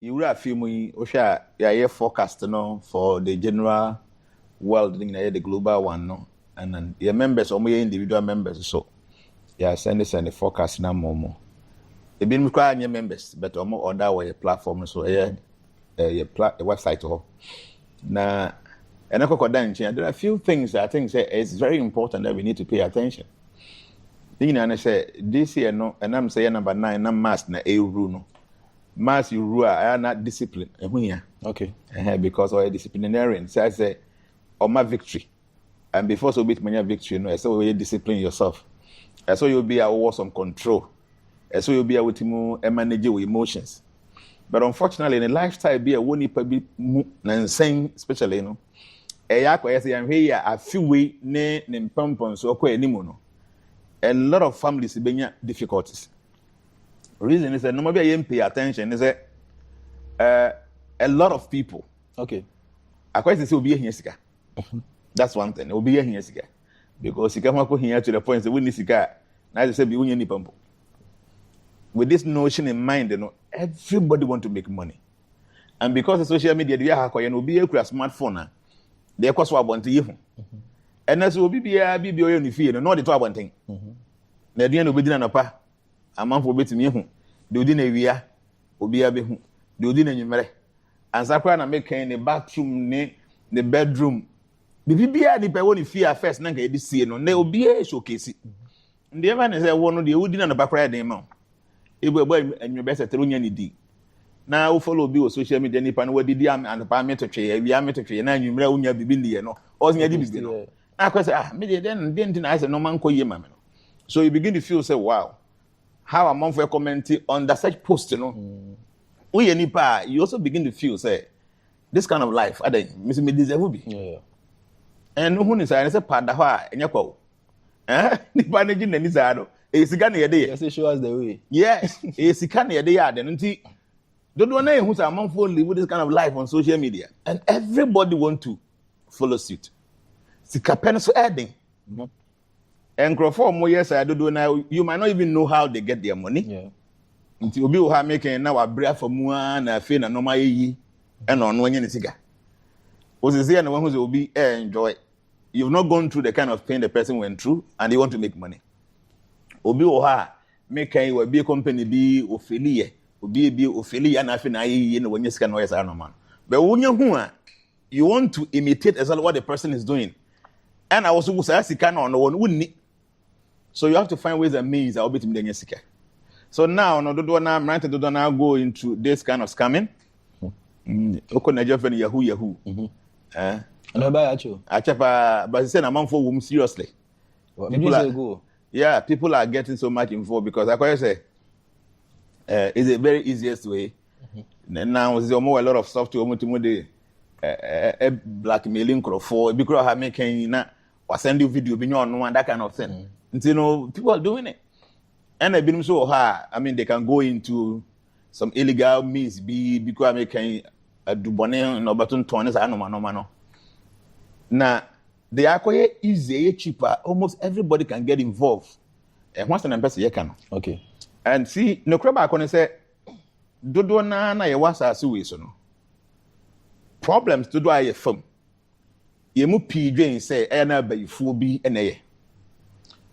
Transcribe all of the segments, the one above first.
you will feel me, Osha, yeah, forecast no for the general world, the global one, no, and then your members or my individual members, so yeah, send the forecast now more. They been requiring your members, but more other way platform, so yeah, your website or now. And there are a few things that I think say it's very important that we need to pay attention. You know, and I say this year no, and I'm saying number 9, na mass na rule no. Mass you rule are not discipline. Okay. Because of a disciplinarian. So I say, my victory. And before so bit many victory, you know, so you discipline yourself. So you'll be able some control. So you'll be able to manage your emotions. But unfortunately, in a lifestyle, be a one be insane, especially, you know. A few way ne mpampon so kwa enimu no. A lot of families benya difficulties. Reason is that no matter you pay attention is that a lot of people. Okay. I quite say obi here sika. That's one thing. Obi here sika. Because sika mako here to the point that we need sika. Na I say be unye ni pampo. With this notion in mind, you know, everybody want to make money. And because of social media, they are going to be a smartphone. They cost what to you. And that's what be on the field, no, the top one thing. The end of the dinner, a month will be to me. Do dinner via, will be a bit, do dinner in your and Zakran and make in the bathroom, the bedroom. The BBA, the only fear first, Nanka, this year, no, they will be a showcase. The event is one of the wooden and the back right name. It will be and your best at Runya. Now follow be on social media nipan we didi am and parliament twe we am twe na nwumra unya bibili no o nya bibi no na kwese me then I say no man ko yema me no. So you begin to feel say wow, how a man for commenting on the such post no we nipa you also begin to feel say this kind of life I don't me deserve be and who ni say pada ho a enya kwa nipa na gi nani za do e sika na ye de yes show us the way yes e sika na ye de ya de no nti don't want to who's among for live with this kind of life on social media, and everybody want to follow suit. Sika so adding, and Crawford more yes I don't know. You might not even know how they get their money. Yeah. Until we will have making now a breath for one and fin and no my and on when you cigar. Was is there and one who will be enjoy. You've not gone through the kind of pain the person went through, and they want to make money. Obi oha making will be a company be Ophelia. Be Ophelia and Afina when you scan noise man. But when you want to imitate exactly what the person is doing. And I also was asking on one wouldn't. So you have to find ways and means I'll be to me. So now no do now right to do now go into this kind of scamming. Yahoo. No buy actually. But it's a month for whom seriously. People are getting so much involved because I quite say is the very easiest way. Now there's more a lot of software blackmailing for because I making or send you video being on that kind of thing. And you know people are doing it. And I've been so hard. I mean they can go into some illegal means because I making a dubone no button tons no. Now they are quite easy, cheaper, almost everybody can get involved. And once an person you can. Okay. And see, no crab I can say, Dodo na ye was as we so no. Problems to do a firm. Ye mu PJ say, na ba fu bi na ye.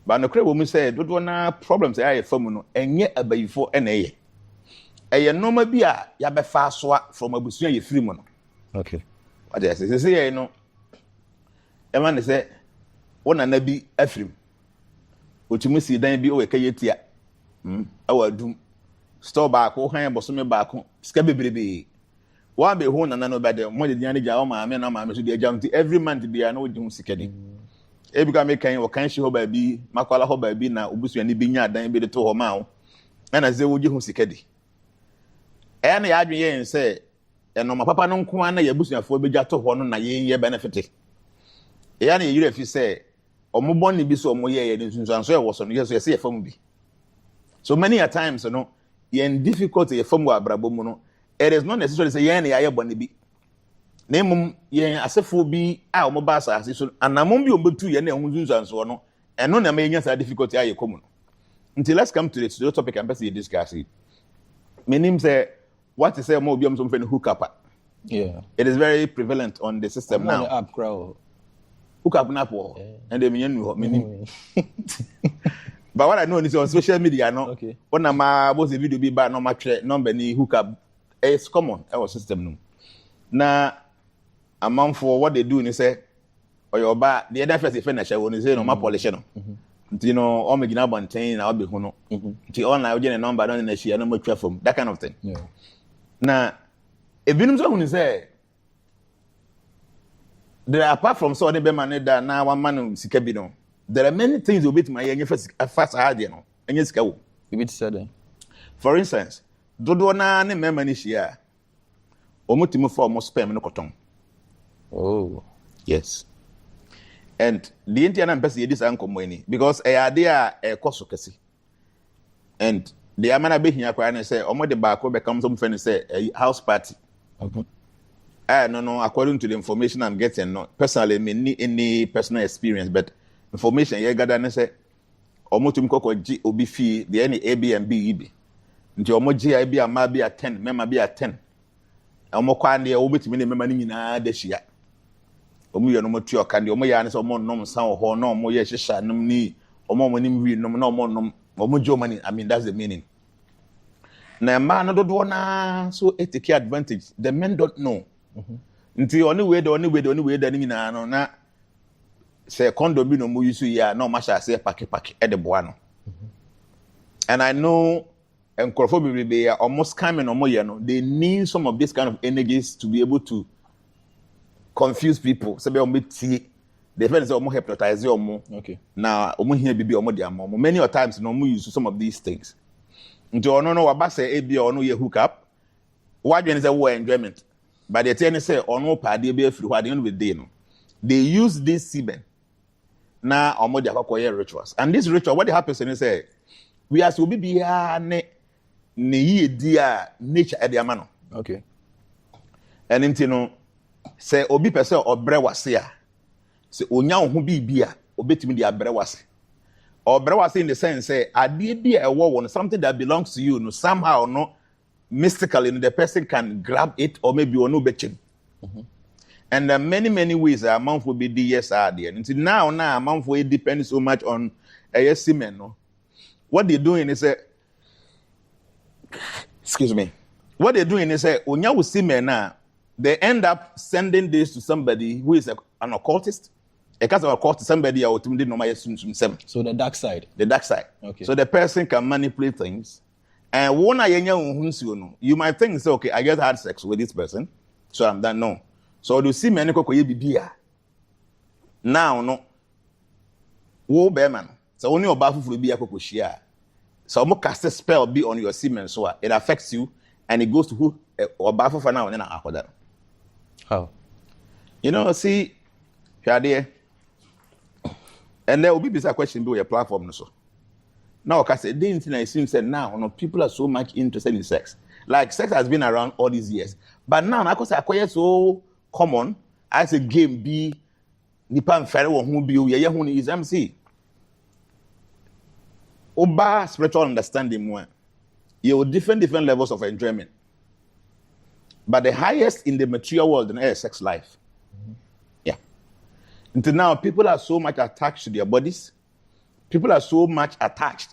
But no crab we say, Dodo na problems a firm no, enye abayifo na ye. Eye normal bi a ya be fa so from abusuan ye free mo no. Okay. What I say you know. E man say, wona na bi afrim. Otumi si dan bi o e kayetia. Awadum store back han bosome back ska bebrebe one be ho nana no bade mo de diane ja o ma me na ma me so de agam ti every month bia na odi hu sikade e bi ka me kan o kan shi ho ba bi makwala ho ba bi na obusuani bi nya dan bi de to ho ma ho na ze wo gi hu sikade e na ya adwen yen se e no ma papa no nko na ya busuafo be gya to ho no na ye benefit e ya na ye yire fi se omobon ni bi so omo ye ye nsunsanso e wo so no ye so ye se ye fam bi. So many a times, you know, you're in difficulty from Wabrabomuno. It is not necessarily say yen ya bonibi. Name yen asefo bi a omobasa so anamon bi ombetu yen ehunzunzu anso no. Eno na me nya difficulty aye common. Until let's come to the topic and best discuss it. My name say what is say more be something hook up. Yeah. It is very prevalent on the system I'm on now. the app crowd. Hook up na po. And they mean but what I know is on social media no. Okay. When my boss video be bad no match number ni hook up. It's common our system no. Na amount for what they do ni say or your ba the other first finish when say no ma polish no. You know, all me gina bantain na obi ho no. Ti online we number don na share no mo twa from that kind of thing. Yeah. Na ebinum so hunu say there are, apart from so the be man da na one man sika bi no. There are many things you bit my yen fast hard no. Enye sika wo. You bit said. For instance, dodo na ne mema ni hia. Omutimi for almost spam no koton. Oh. Yes. And the Indian person is this because a idea a cost kesi. And the amana be here and say, Omo the back become some friend say a house party. Okay. No, according to the information I'm getting, no personally, me any personal experience, but information you gather and say, Omo to mkoko G obi fee the any Airbnb ibi. Nti Omo GIB a ma be a 10, mema be a 10. Omo kwa ndi obi to me mema ni nyina de hia. Omo ye no mo tuo ka ndi omo ya ne so omo nom san ho no omo ye hyehyɛ nom ni omo nim wi nom na omo nom omo jo money. I mean that's the meaning. Na man no do na so take advantage. The men don't know. Nti oni we da ni nyina no na say condom bi no mo use ya na o ma sha say pack e de boa no. And I know enkrofo bi ya almost scamming omo ye no. They need some of this kind of energies to be able to confuse people. So be omo tie the friends omo hypnotize omo. Okay. Na omo hia bibi omo de am. Many of times no omo use some of these things. Nti ono no waba say e bia ono ye hook up. Wadwen say wo enjoyment. But the thing say ono pa de be afiri ho ade no be dey no. They use this semen. Na omo de akokoye rituals. And this ritual what happens is say we as obi bia ne ye di a nature e de ama no. Okay. And nti no say obi pese obre wase a say onya ho bibia obetimi de abre wase. Obre wase in the sense say ade bi a ewo won something that belongs to you no somehow no mystically the person can grab it or maybe ono bechem. And there are many ways a amount will be the yes are there. Until now amount will depend so much on a semen no. What they're doing is excuse me. What they're doing is onya wo semen na they end up sending this to somebody who is an occultist. A case of occultist, somebody out to do normal sem. So the dark side. The dark side. Okay. So the person can manipulate things. And one you might think, so, okay, I just had sex with this person, so I'm done. No. So you see many bibia. Now no. Wo beman. So only your bafu will be a share. So I'm cast a spell be on your semen, so it affects you and it goes to who or bafu for now and then after that. How? You know, see, here, and there will be a question be your platform. So now, because the thing I seem said now, no, people are so much interested in sex. Like sex has been around all these years, but now because I acquire so common as a game be nipan fere who be ye who is MC. Oba spiritual understanding more. You different levels of enjoyment. But the highest in the material world is sex life. Yeah. Until now, people are so much attached to their bodies. People are so much attached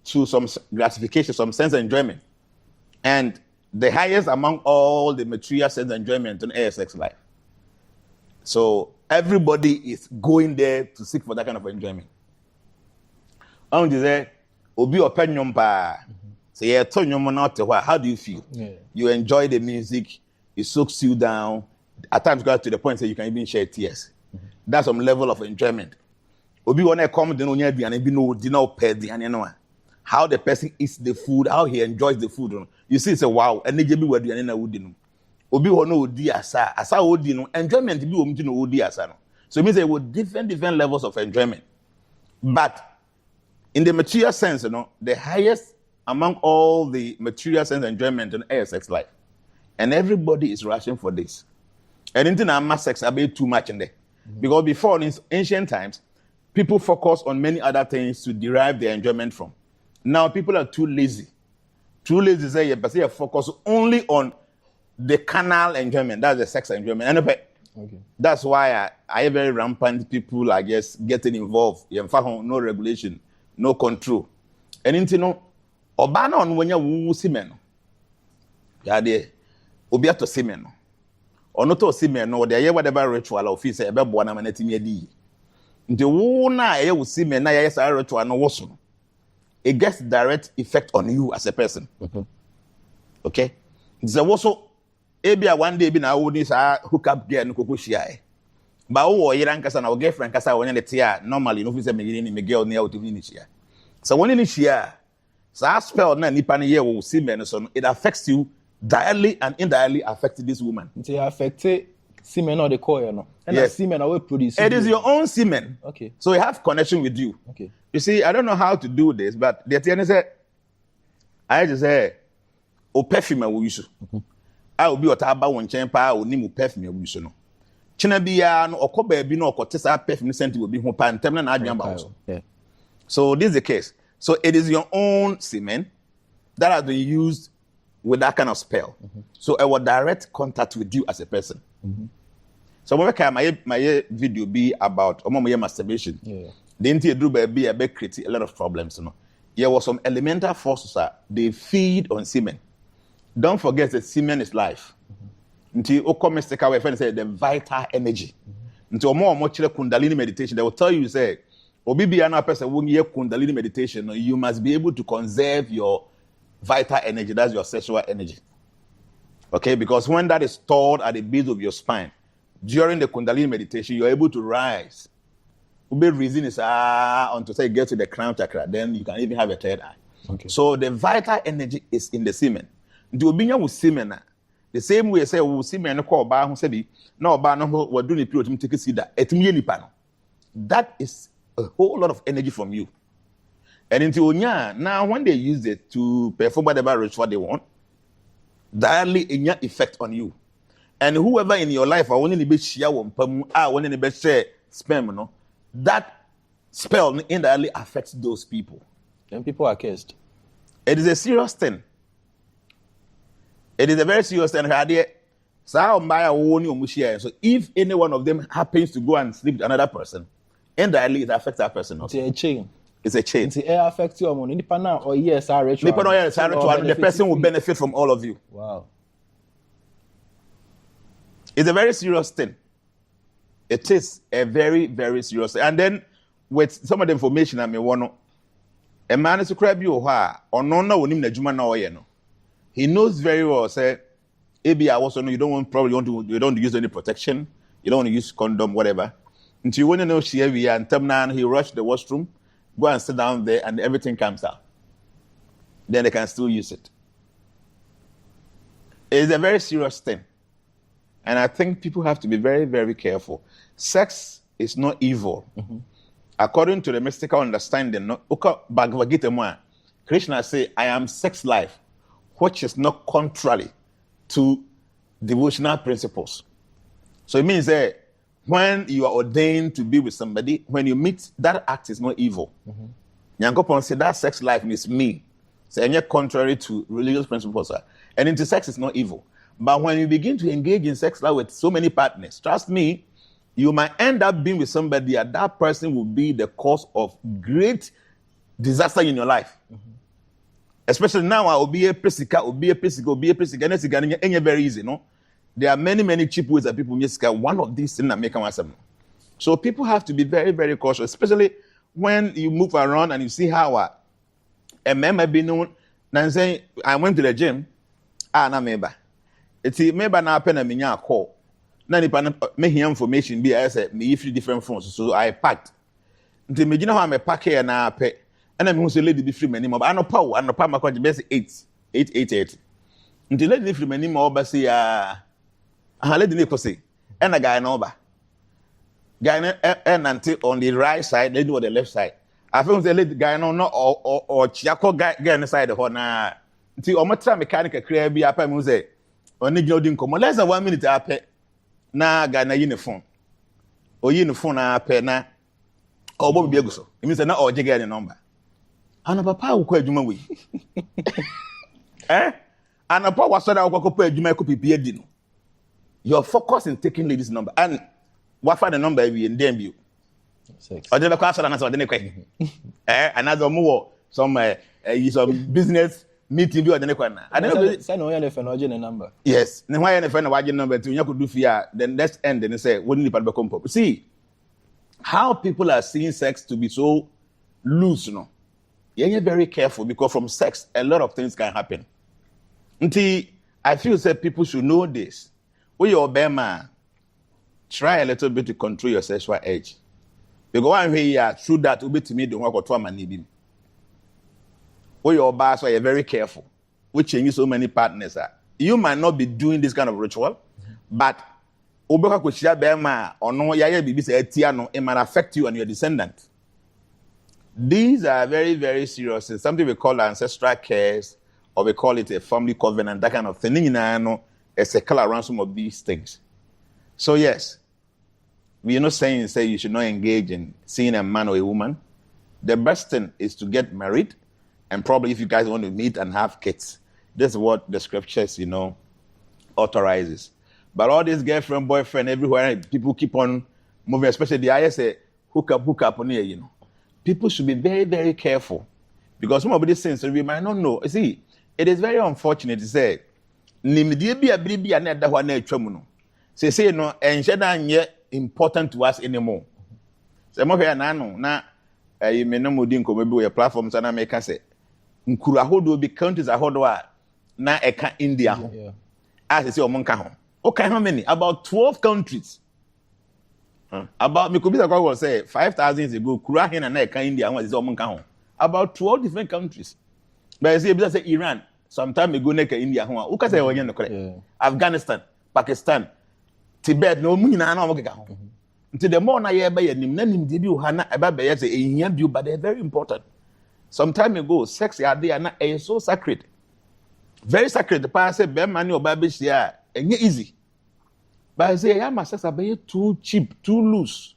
to some gratification, some sense of enjoyment. And the highest among all the material sense of enjoyment in sex life. So everybody is going there to seek for that kind of enjoyment. Obi opinion pa. Say how do you feel? Yeah. You enjoy the music, it soaks you down. At times got to the point that you can even shed tears. That's some level of enjoyment. Obi wanna come the onya aduane bi no dinner pay aduane no. How the person eats the food, how he enjoys the food. You see, it's a wow, and they be where aduane na wudi no. Obi ho no odi asa odi no enjoyment bi omti no odi asa no. So it means there were different levels of enjoyment. But in the material sense, the highest among all the material sense enjoyment in sex life. And everybody is rushing for this. And into sex about too much in there. Because before in ancient times, people focus on many other things to derive their enjoyment from. Now people are too lazy True lazy say but say focus only on the carnal enjoyment. That's the sex enjoyment. And Okay. that's why I have very rampant people, I guess, getting involved. No regulation, no control. And into no, Obana on when you see men. Yade, Obia to see men. Or not to see men, or the whatever ritual office, a babu and a timid. The one I will see men, I ritual no wasn't. It gets direct effect on you as a person. Okay? It's also. Ebia one day be na wo ni sa hook up girl no koko hia ba wo yira nkasa na wo girlfriend kasa wo ne tia normally no fi say me girl ne out ni hia so when ni hia sa spell na nipa ne ye wo see men so it affects you directly and indirectly affect this woman. It affects semen or the coil no and yes. semen will produce it is your own semen. Okay, so it have connection with you. Okay, you see I don't know how to do this but the thing is I just say o perfume we use I will be what about one champa or nimu perfume you so no. China bia no okoba bi no okotesa perfume scent will be ho pan tem na adwan ba so. Yeah. So this is the case. So it is your own semen that has been used with that kind of spell. So I will direct contact with you as a person. So when my video be about masturbation. Yeah. The inti be a bit create a lot of problems, you know. There was some elemental forces they feed on semen. Don't forget that semen is life. Until Okome Steka friend say the vital energy. Until more Kundalini meditation, they will tell you say, Obibiana person when you Kundalini meditation, you must be able to conserve your vital energy. That's your sexual energy. Okay, because when that is stored at the base of your spine, during the Kundalini meditation, you're able to rise. Ube reason is until say get to the crown chakra, then you can even have a third eye. Okay. So the vital energy is in the semen. The obinya with semen the same way say we semen no call ba ho say bi na oba no ho wadu ne period take see that etimi nipa no. That is a whole lot of energy from you. And until onya now when they use it to perform whatever ritual they want, directly enya effect on you. And whoever in your life are wanting to be share one pamu wanting to be share sperm no, that spell indirectly affects those people. Then people are cursed. It is a serious thing. It is a very serious thing. So if any one of them happens to go and sleep with another person, indirectly it affects that person also. It's a chain. It's a chain. It affects you or yes, the person will benefit from all of you. Wow. It's a very serious thing. It is a very, very serious thing. And then with some of the information I may want to, a man is a crab you or no. He knows very well, say, maybe I also know you don't want to use any protection, you don't want to use condom, whatever. Until you want to know she and Temnan, he rushed the washroom, go and sit down there, and everything comes out. Then they can still use it. It's a very serious thing. And I think people have to be very, very careful. Sex is not evil. According to the mystical understanding, Bhagavad Gita, Krishna say, I am sex life, which is not contrary to devotional principles. So it means that when you are ordained to be with somebody, when you meet, that act is not evil. Nyankopon said that sex life is me. So it's contrary to religious principles. And into sex is not evil. But when you begin to engage in sex life with so many partners, trust me, you might end up being with somebody and that person will be the cause of great disaster in your life. Especially now, I'll be a pesica, and it's very easy, no? There are many, many cheap ways that people make one of these things that make them. So people have to be very, very cautious, especially when you move around and you see how a member be known. Now saying, I went to the gym, na member. It's member na pen a call. Now me hear information be I said me if different phones, so I packed. Until me how I'm a pack here na pay. And I'm going to lady be free many more. I know power. I know power. My country best 8. Until lady free many more. But say lady ne say. And a guy no ba. Guy and until on the right side, lady on the left side. I feel say lady guy no or chiako guy on the side the horn na. Until omotra mechanic create be apa me say. Oni gyo din komo. Less than 1 minute apa. Na guy na uniform. O uniform na apa na. Obo be egu so. It means na o jege the number. And papa will call you. And upon what sort of adwuma ko pipie di no. Your focus in taking ladies number and what find the number we in them you. Or the class and answer the question. Another more some business meeting you at the corner. I don't know. Send no your number. Yes. Then why any friend watching number 2 you could do fear then let's end and say wouldn't you become pop. See how people are seeing sex to be so loose, you know. You're very careful because from sex a lot of things can happen. Until I feel that people should know this. When you're Obama, try a little bit to control your sexual urge. Because one way you through that will be to me the work of trauma needing. When you're Obama, so you're very careful. We change so many partners. You might not be doing this kind of ritual, but Obeka kushia Bema or no yaya bibi say tiano, it might affect you and your descendants. These are very, very serious. It's something we call ancestral cares, or we call it a family covenant, that kind of thing. You know, a circle around some of these things. So yes, we're not saying you should not engage in seeing a man or a woman. The best thing is to get married, and probably if you guys want to meet and have kids, this is what the scriptures, authorizes. But all this girlfriend, boyfriend, everywhere, people keep on moving, especially the ISA hook up on here, People should be very, very careful because some of these things we might not know. You see, it is very unfortunate to say, Nimidi be a baby and that one no. Say no, and shada important to us anymore. So mo here na no na you may no mudi nko maybe your platforms and make say nkura hodo be countries ahodo a na eka India ho. As say omonka ho. Okay, how many? About 12 countries. About me could be the say 5,000 years ago, Kurahin and Eka India was about 12 different countries. But I say Iran, some time ago, Neka India, who can say Afghanistan, Pakistan, Tibet, no Muna, no. Until the more I hear by a name, debut Hana about you, but they're very important. Some time ago, sex is so sacred. Very sacred. The past said, Ben Manu or Babish, and easy. But I say, yeah, my sex are too cheap, too loose.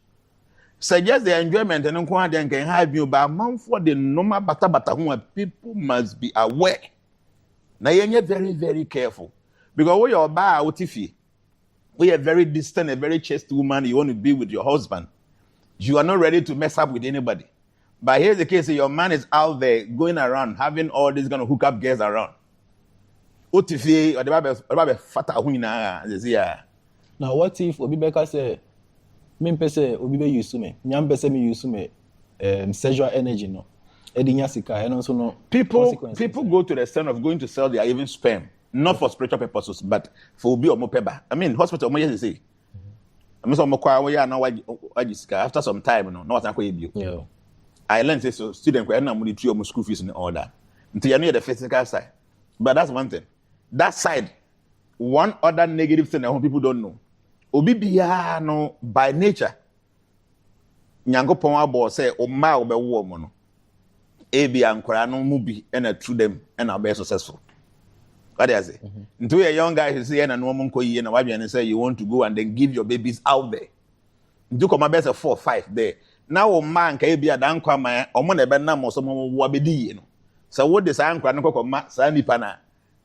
Suggest the enjoyment and then can have you by a month for the normal bata who people must be aware. Now you're very, very careful. Because when you're by out if we are very distant, a very chaste woman, you want to be with your husband. You are not ready to mess up with anybody. But here's the case, your man is out there going around, having all these kind of hookup girls around. Otifi or the Bible fata huina. Now, what if Obibeka say, "Me say Obibe use me, nyam say me use me, sexual energy no, edinya sika, and also no." People go to the extent of going to sell their even sperm, not for spiritual purposes, but for obi or mopeba. I mean, hospital mo yes say. I mean, some kwa we are now after some time, no what I yeah. I learned so student kwa na money three school fees in order. Until you know the physical side, but that's one thing. That side, one other negative thing that people don't know. Obi biya no by nature. Nyankopon abo say o ma obewo mo no. Ebi ankora no mu bi na through them and be successful. What do you say? Into a young guy who say na no mo nko yiye na wadwe and say you want to go and then give your babies out there. Do come best 4 or 5 there. Now o man ka ebi adan kwa man o mo na be na mo so mo wo abedi yi no. So what the say ankora no kokoma sa nipa na.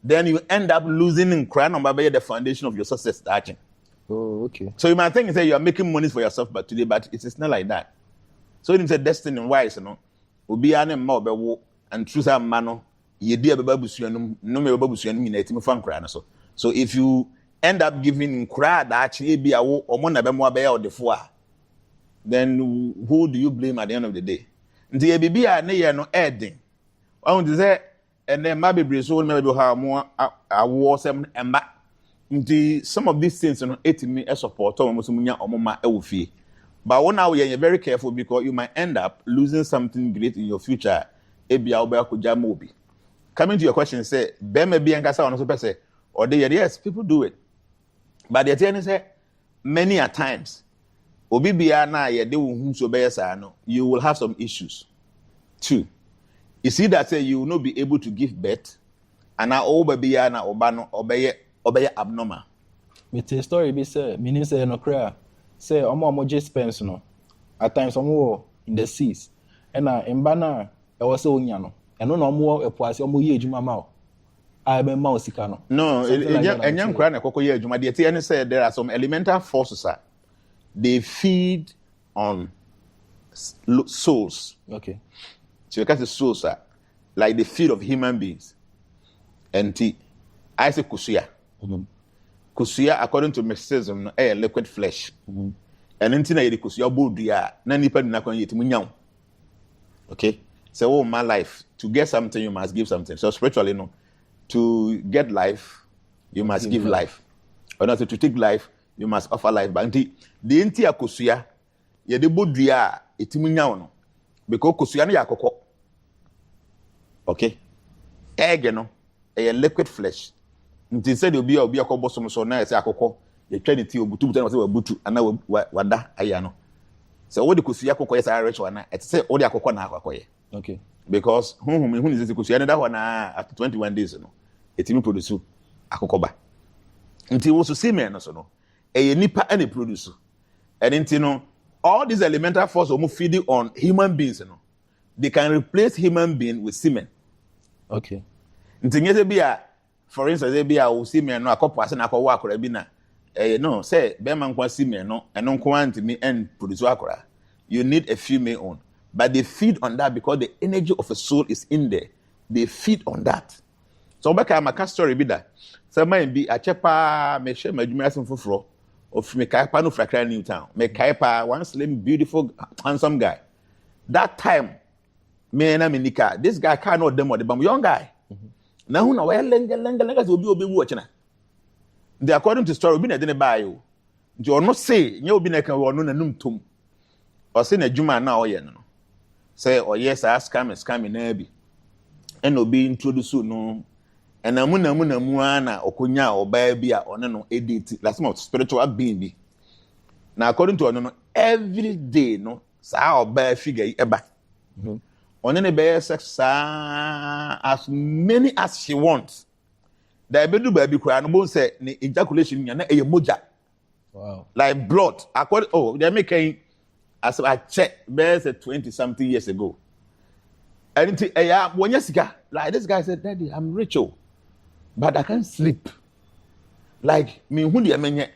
Then you end up losing in crown number by the foundation of your success starting. Oh, okay. So you might think you are making money for yourself, but today, but it is not like that. So it's a destiny wise, Obi ane ma obewo and choose a mano. Ye dear babusianum, no me babusianum in a team fan crown. So if you end up giving crowd actually be a wo or mona bemo be or the four, then who do you blame at the end of the day? The baby are near no adding. I want to say. And then maybe so maybe have more war some and back. Some of these things me a support or mama fee. But one now you're very careful because you might end up losing something great in your future. Coming to your question, say Ben may be and Casa on super say, or they yes, people do it. But the thing is many a times, Obibiana ye do whom so you will have some issues. 2. You see that say you will not be able to give birth, and now all baby na obano obey abnormal. Me tell story be say, meaning say no cry. Say omo just spends no. At times omo in the seas, and in bana I was so nyano. And no omo epoase omo ye ejuma ma. I be ma osika no. No, enya nkra na kokko ye adwuma de tie ne say there are some elemental forces they feed on souls. Okay. So because the souls are like the feed of human beings. And I say kusua. Kusua, according to mysticism, a liquid flesh. And until I kusua bodia, na nipa na kon yetimu nyaw. Okay? So oh my life, to get something you must give something. So spiritually no, to get life you must give life. Or not to take life you must offer life. But the enti akusua ye de bodia etimu nyaw no. Because kusua no yakoko. Okay? Egg no, a liquid flesh. Nti said obi akọ bosom so na ese akokọ ye twa ne ti obutu butu na say wabutu ana wada aya no so wo de kosia akokọ yes are rich na et say wo de akokọ na akokọ ye. Okay. Because hu ni say kosia na da ho na after 21 days no etimi produce akokọ ba nti wo so semen no so no e nipa and produce and nti no all these elemental forces o feeding on human beings no they can replace human being with semen. Okay. Nti nyese bia for instance they be a semen no akopo ase na akọwa akora bi na no say be man kwa semen no eno nko antimi and produce akora. You need a female on, but they feed on that because the energy of a soul is in there. They feed on that. So beka maka story bi da say man bi achepa me hwe madwuma asen foforo of me kai pa no frakra New Town me kai pa one slim beautiful handsome guy that time me na me nika this guy car no dem or the bam young guy. Na hu na we lenga so obi wu ochina. They according to story obi na de ne buy o. Nti ono say nya obi na kan wo no nanum tom. O say na dwuma na oye no. Say o yes ask scam na bi. En obi introduce no enamu na okonya oba bi a one no edit last month spiritual being bi. Na according to ono no every day no sa oba figure eba. On any bear sex as many as she wants. The baby baby cry no bone say the ejaculation na e moja. Wow. Like blood. According they making as I check bear say 20 something years ago. And it when you sika like this guy said, Daddy, I'm rich, but I can't sleep. Like me who dey menye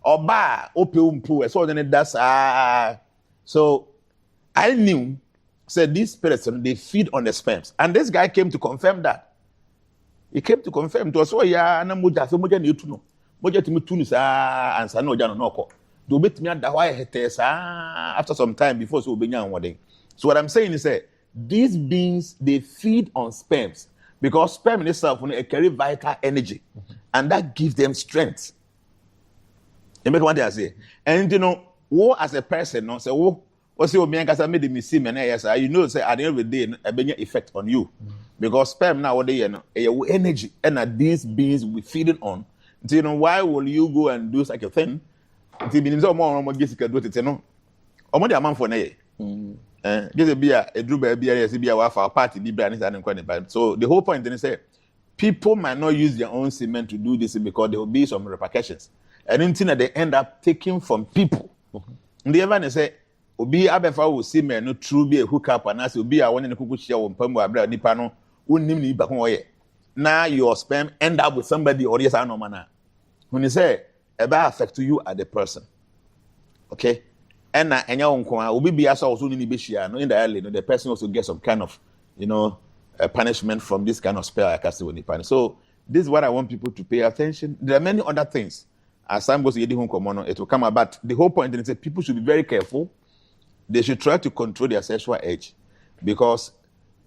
oba ope umpu so then that's so I knew said these spirits they feed on the sperms, and this guy came to confirm that. He came to confirm to us. Oh yeah, na moja so moja ni etu no moja timi tu ni sa ansa na oja no noko do betimi ada why hete sa after some time before so obenya anwode. So what I'm saying is that these beings they feed on sperms because sperm in itself it carry vital energy and that gives them strength. You make one day I say, and you know, wo as a person no say wo what say obi ankasa made me see me na yes you know say at the end of the day a benya effect on you because sperm now what they no energy and these beings we feeding on. So, you know, why will you go and do such a thing? Ti binim say omo gesika do tete no omo de amam for na ye just be a edru ba bia yes bia wa for party bi bra ni sa nkwa ne ba. So the whole point is say people might not use their own semen to do this because there will be some repercussions and until they end up taking from people. They ever say obi abefa wo semen no true be a hook up and as obi a won ne kuku hia wo mpamu abra nipa no wonnim ni ba ho ye na your sperm end up with somebody or yes no man when you say eba affect you as the person. Okay, and na enya won ko obi bia so also ni be hia no indirectly no the person also gets some kind of punishment from this kind of spell I can see nipa. So this is what I want people to pay attention. There are many other things as time goes yedi hon komo no it will come about. The whole point is that people should be very careful. They should try to control their sexual urge because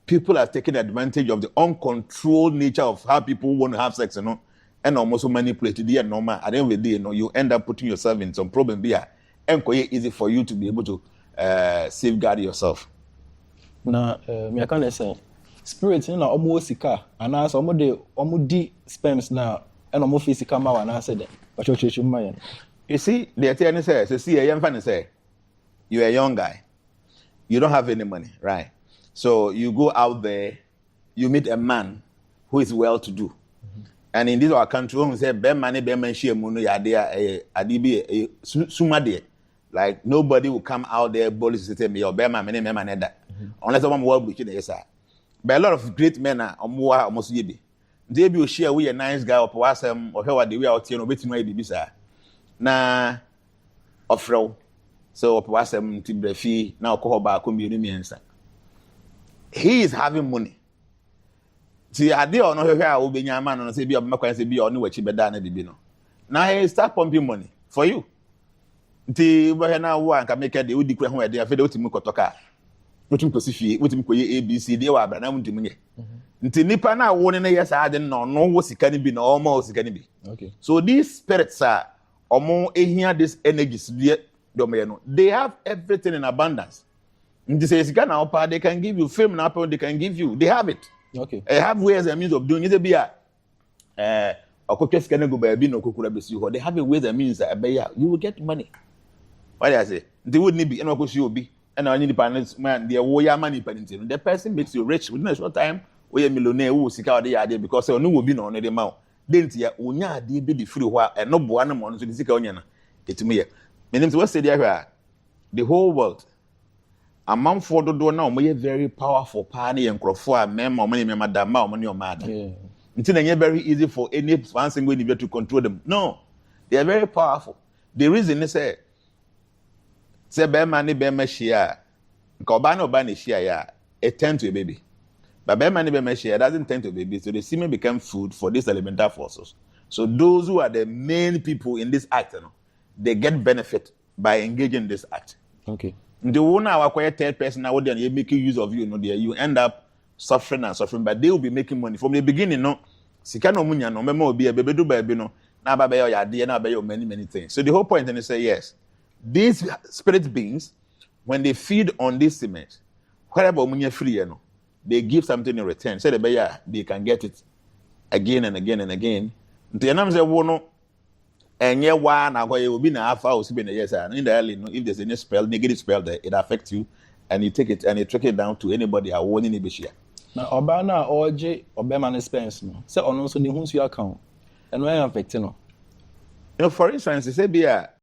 people are taking advantage of the uncontrolled nature of how people want to have sex, and almost manipulate it. Normal. At the end of the day, you end up putting yourself in some problem here. And it's easy for you to be able to safeguard yourself. Now, me can say, spirits, almost sika, and as almost di sperms now, and almost physical ma and I said, but you see, the attorney says, see, a young fan say, you're a young guy, you don't have any money, right? So you go out there, you meet a man who is well-to-do. Mm-hmm. And in this our country, we say, "Ben money, ben man, share money, adibi, sumade." Like nobody will come out there boldly to say, "Me, or ben man, me that." Unless someone will be sure, yes, sir. But a lot of great men are almost yebi. They be share we a nice guy or wasam or how the way out here no betting way bisa. Na ofro. So wasam tibrefi now call back community. He is having money. See, I did not hear how be your man and say be a man say be only what you better than the now he start pumping money for you. Nti we na wo can make the odi kwa ho ade afa de otimi kotoka. Otim kosifi, otim koye ABC de wa abra na muntimi nye. Nti nipa na wo ne na yes ade no wo sika ni bi na o ma sika ni bi. Okay. So these spirits are omo ehia this energies they have everything in abundance. Nti say sika na opa they can give you fame na they can give you. They have it. Okay. They have ways and means of doing it be okotwa sika na go ba bi na okokura besi ho. They have a ways and means that you will get money. What do I say? They wouldn't be any question obi and our independence man the warrior money penny. The person makes you rich within a short time. We a millionaire who seek out the idea because no will be on the amount. Didn't ya unya de be the free while and no buana mon to the seek on yana. It's me. Meaning what say there the whole world. A man for the door now may very powerful party and crofo mem or money madam or money or mad. Until they very easy for any one single individual to control them. No, they are very powerful. The reason is say be money be me share. Nka no ba na share ya it tend to a baby. But be money be me share doesn't tend to a baby. So the semen become food for these elemental forces. So those who are the main people in this act, they get benefit by engaging in this act. Okay. The one now acquire third person now they are making use of you, you end up suffering and suffering, but they will be making money from the beginning. No, sika no munya no memo be a baby do baby no. Now baby your idea now baby many things. So the whole point is say yes. These spirit beings, when they feed on this cement, wherever munya free, they give something in return. Say they can get it again and again and again. The name say wono enye wa na go you be na alpha or be na yes and in the early if there's any spell negative spell there it affects you and you take it and you trick it down to anybody a won in be na oba na oje obema no spends no say ono so ne hu su account and when affect no. For instance say be